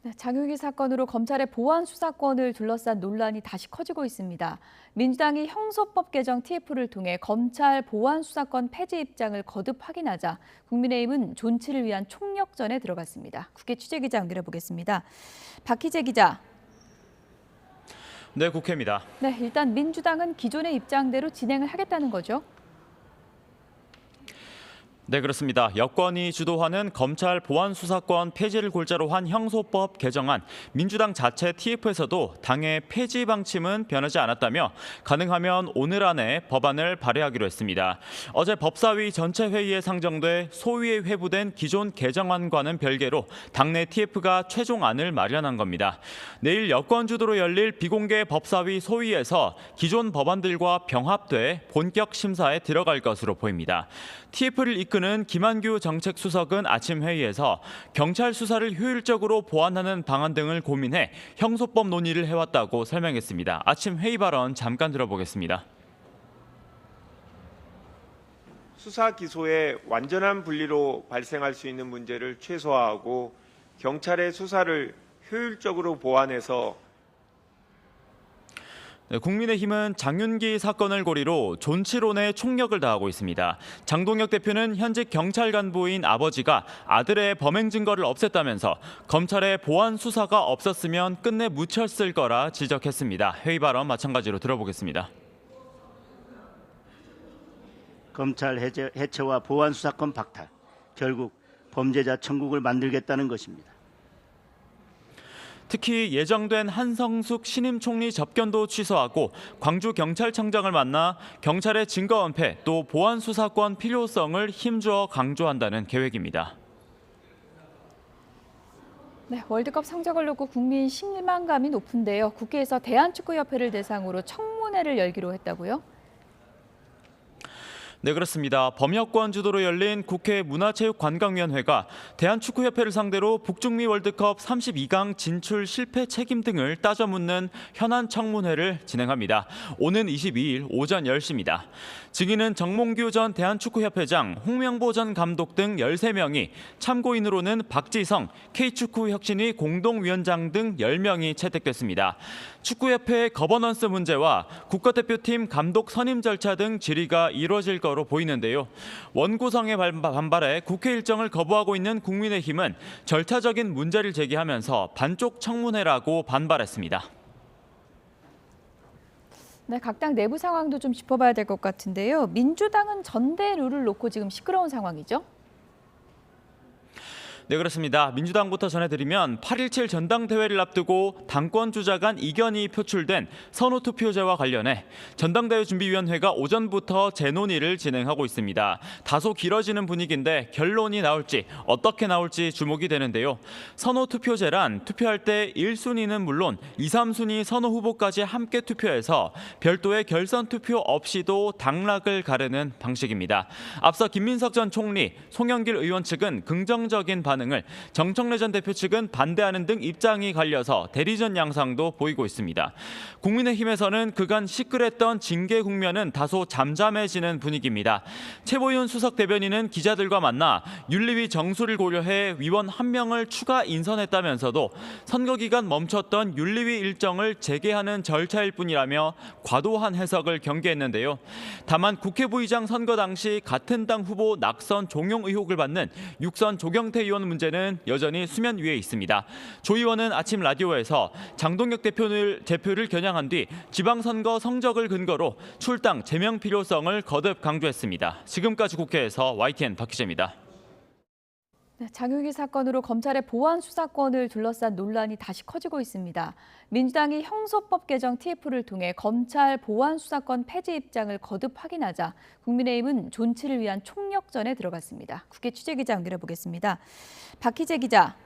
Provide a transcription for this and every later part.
네, 장유기 사건으로 검찰의 보안 수사권을 둘러싼 논란이 다시 커지고 있습니다. 민주당이 형소법 개정 TF를 통해 검찰 보안 수사권 폐지 입장을 거듭 확인하자 국민의힘은 존치를 위한 총력전에 들어갔습니다. 국회 취재기자 연결해 보겠습니다. 박희재 기자. 네, 국회입니다. 네, 일단 민주당은 기존의 입장대로 진행을 하겠다는 거죠? 네, 그렇습니다. 여권이 주도하는 검찰 보안 수사권 폐지를 골자로 한 형소법 개정안, 민주당 자체 TF에서도 당의 폐지 방침은 변하지 않았다며 가능하면 오늘 안에 법안을 발의하기로 했습니다. 어제 법사위 전체 회의에 상정돼 소위에 회부된 기존 개정안과는 별개로 당내 TF가 최종안을 마련한 겁니다. 내일 여권 주도로 열릴 비공개 법사위 소위에서 기존 법안들과 병합돼 본격 심사에 들어갈 것으로 보입니다. TF를 이끄는 김한규 정책수석은 아침 회의에서 경찰 수사를 효율적으로 보완하는 방안 등을 고민해 형소법 논의를 해왔다고 설명했습니다. 아침 회의 발언 잠깐 들어보겠습니다. 수사 기소의 완전한 분리로 발생할 수 있는 문제를 최소화하고 경찰의 수사를 효율적으로 보완해서 네, 국민의힘은 장윤기 사건을 고리로 존치론에 총력을 다하고 있습니다. 장동혁 대표는 현직 경찰 간부인 아버지가 아들의 범행 증거를 없앴다면서 검찰의 보안 수사가 없었으면 끝내 묻혔을 거라 지적했습니다. 회의 발언 마찬가지로 들어보겠습니다. 검찰 해체와 보안 수사권 박탈, 결국 범죄자 천국을 만들겠다는 것입니다. 특히 예정된 한성숙 신임 총리 접견도 취소하고 광주경찰청장을 만나 경찰의 증거 은폐 또 보안 수사권 필요성을 힘주어 강조한다는 계획입니다. 네, 월드컵 성적을 놓고 국민 실망감이 높은데요. 국회에서 대한축구협회를 대상으로 청문회를 열기로 했다고요? 네, 그렇습니다. 범여권 주도로 열린 국회 문화체육관광위원회가 대한축구협회를 상대로 북중미 월드컵 32강 진출 실패 책임 등을 따져 묻는 현안 청문회를 진행합니다. 오는 22일 오전 10시입니다. 증인은 정몽규 전 대한축구협회장, 홍명보 전 감독 등 13명이, 참고인으로는 박지성, K축구혁신위 공동위원장 등 10명이 채택됐습니다. 축구협회의 거버넌스 문제와 국가대표팀 감독 선임 절차 등 질의가 이뤄질 거로 보이는데요. 원구성의 반발에 국회 일정을 거부하고 있는 국민의힘은 절차적인 문제를 제기하면서 반쪽 청문회라고 반발했습니다. 네, 각 당 내부 상황도 좀 짚어봐야 될 것 같은데요. 민주당은 전대 룰을 놓고 지금 시끄러운 상황이죠? 네, 그렇습니다. 민주당부터 전해드리면 8.17 전당대회를 앞두고 당권 주자 간 이견이 표출된 선호투표제와 관련해 전당대회 준비위원회가 오전부터 재논의를 진행하고 있습니다. 다소 길어지는 분위기인데 결론이 나올지 어떻게 나올지 주목이 되는데요. 선호투표제란 투표할 때 1순위는 물론 2, 3순위 선호 후보까지 함께 투표해서 별도의 결선 투표 없이도 당락을 가르는 방식입니다. 앞서 김민석 전 총리, 송영길 의원 측은 긍정적인 반응을, 정청래 전 대표 측은 반대하는 등 입장이 갈려서 대리전 양상도 보이고 있습니다. 국민의힘에서는 그간 시끌했던 징계 국면은 다소 잠잠해지는 분위기입니다. 최보윤 수석 대변인은 기자들과 만나 윤리위 정수를 고려해 위원 1명을 추가 인선했다면서도 선거 기간 멈췄던 윤리위 일정을 재개하는 절차일 뿐이라며 과도한 해석을 경계했는데요. 다만 국회 부의장 선거 당시 같은 당 후보 낙선 종용 의혹을 받는 육선 조경태 의원 문제는 여전히 수면 위에 있습니다. 조 의원은 아침 라디오에서 장동혁 대표를 겨냥한 뒤 지방선거 성적을 근거로 출당 제명 필요성을 거듭 강조했습니다. 지금까지 국회에서 YTN 박희재입니다. 네, 장유기 사건으로 검찰의 보안 수사권을 둘러싼 논란이 다시 커지고 있습니다. 민주당이 형소법 개정 TF를 통해 검찰 보안 수사권 폐지 입장을 거듭 확인하자 국민의힘은 존치를 위한 총력전에 들어갔습니다. 국회 취재기자 연결해 보겠습니다. 박희재 기자.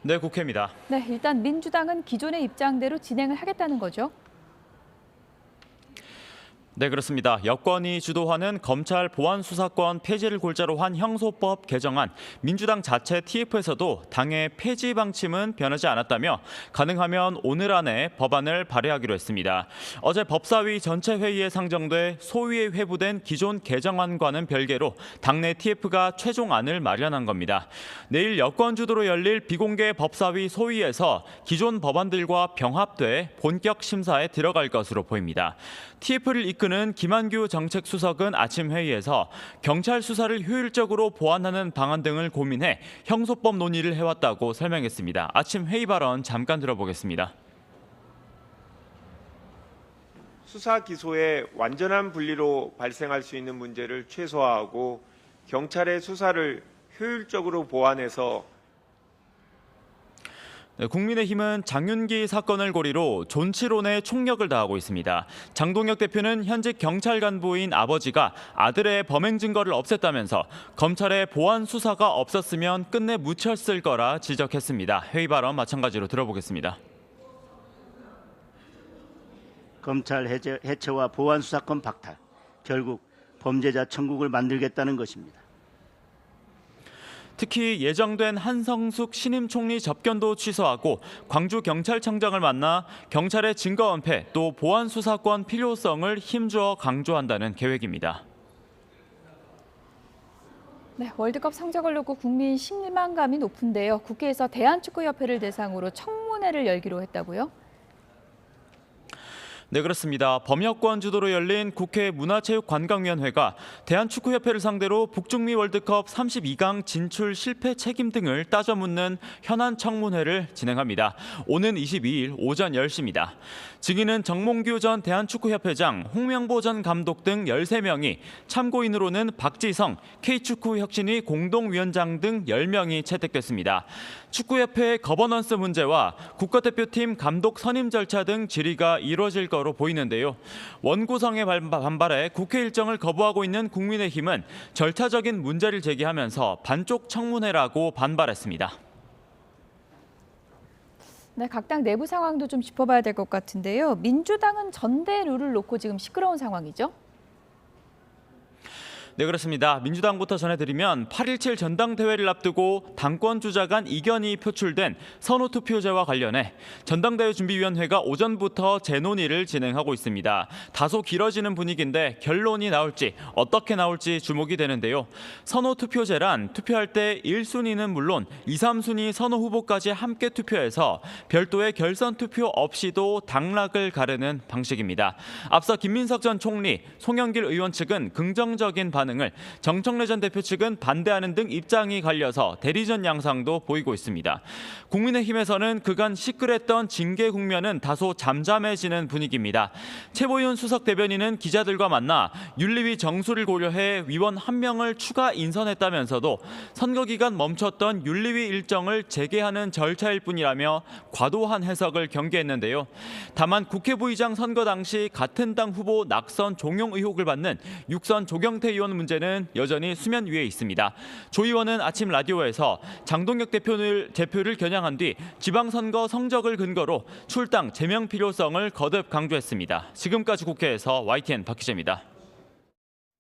네, 국회입니다. 네, 일단 민주당은 기존의 입장대로 진행을 하겠다는 거죠? 네, 그렇습니다. 여권이 주도하는 검찰 보안 수사권 폐지를 골자로 한 형소법 개정안, 민주당 자체 TF에서도 당의 폐지 방침은 변하지 않았다며 가능하면 오늘 안에 법안을 발의하기로 했습니다. 어제 법사위 전체 회의에 상정돼 소위에 회부된 기존 개정안과는 별개로 당내 TF가 최종안을 마련한 겁니다. 내일 여권 주도로 열릴 비공개 법사위 소위에서 기존 법안들과 병합돼 본격 심사에 들어갈 것으로 보입니다. TF를 이끄는 김한규 정책수석은 아침 회의에서 경찰 수사를 효율적으로 보완하는 방안 등을 고민해 형소법 논의를 해왔다고 설명했습니다. 아침 회의 발언 잠깐 들어보겠습니다. 수사 기소의 완전한 분리로 발생할 수 있는 문제를 최소화하고 경찰의 수사를 효율적으로 보완해서 네, 국민의힘은 장윤기 사건을 고리로 존치론에 총력을 다하고 있습니다. 장동혁 대표는 현직 경찰 간부인 아버지가 아들의 범행 증거를 없앴다면서 검찰의 보안 수사가 없었으면 끝내 묻혔을 거라 지적했습니다. 회의 발언 마찬가지로 들어보겠습니다. 검찰 해체와 보안 수사권 박탈, 결국 범죄자 천국을 만들겠다는 것입니다. 특히 예정된 한성숙 신임 총리 접견도 취소하고 광주경찰청장을 만나 경찰의 증거 은폐 또 보안 수사권 필요성을 힘주어 강조한다는 계획입니다. 네, 월드컵 성적을 놓고 국민 실망감이 높은데요. 국회에서 대한축구협회를 대상으로 청문회를 열기로 했다고요? 네, 그렇습니다. 범여권 주도로 열린 국회 문화체육관광위원회가 대한축구협회를 상대로 북중미 월드컵 32강 진출 실패 책임 등을 따져 묻는 현안 청문회를 진행합니다. 오는 22일 오전 10시입니다. 증인은 정몽규 전 대한축구협회장, 홍명보 전 감독 등 13명이, 참고인으로는 박지성, K축구혁신위 공동위원장 등 10명이 채택됐습니다. 축구협회의 거버넌스 문제와 국가대표팀 감독 선임 절차 등 질의가 이뤄질 거로 보이는데요. 원구성의 반발에 국회 일정을 거부하고 있는 국민의힘은 절차적인 문제를 제기하면서 반쪽 청문회라고 반발했습니다. 네, 각 당 내부 상황도 좀 짚어봐야 될 것 같은데요. 민주당은 전대 룰을 놓고 지금 시끄러운 상황이죠? 네, 그렇습니다. 민주당부터 전해드리면 8.17 전당대회를 앞두고 당권 주자 간 이견이 표출된 선호투표제와 관련해 전당대회 준비위원회가 오전부터 재논의를 진행하고 있습니다. 다소 길어지는 분위기인데 결론이 나올지 어떻게 나올지 주목이 되는데요. 선호투표제란 투표할 때 1순위는 물론 2, 3순위 선호 후보까지 함께 투표해서 별도의 결선 투표 없이도 당락을 가르는 방식입니다. 앞서 김민석 전 총리, 송영길 의원 측은 긍정적인 반응을, 정청래 전 대표 측은 반대하는 등 입장이 갈려서 대리전 양상도 보이고 있습니다. 국민의힘에서는 그간 시끌했던 징계 국면은 다소 잠잠해지는 분위기입니다. 최보윤 수석 대변인은 기자들과 만나 윤리위 정수를 고려해 위원 1명을 추가 인선했다면서도 선거 기간 멈췄던 윤리위 일정을 재개하는 절차일 뿐이라며 과도한 해석을 경계했는데요. 다만 국회 부의장 선거 당시 같은 당 후보 낙선 종용 의혹을 받는 육선 조경태 의원 문제는 여전히 수면 위에 있습니다. 조 의원은 아침 라디오에서 장동혁 대표를 겨냥한 뒤 지방선거 성적을 근거로 출당 제명 필요성을 거듭 강조했습니다. 지금까지 국회에서 YTN 박 기자입니다.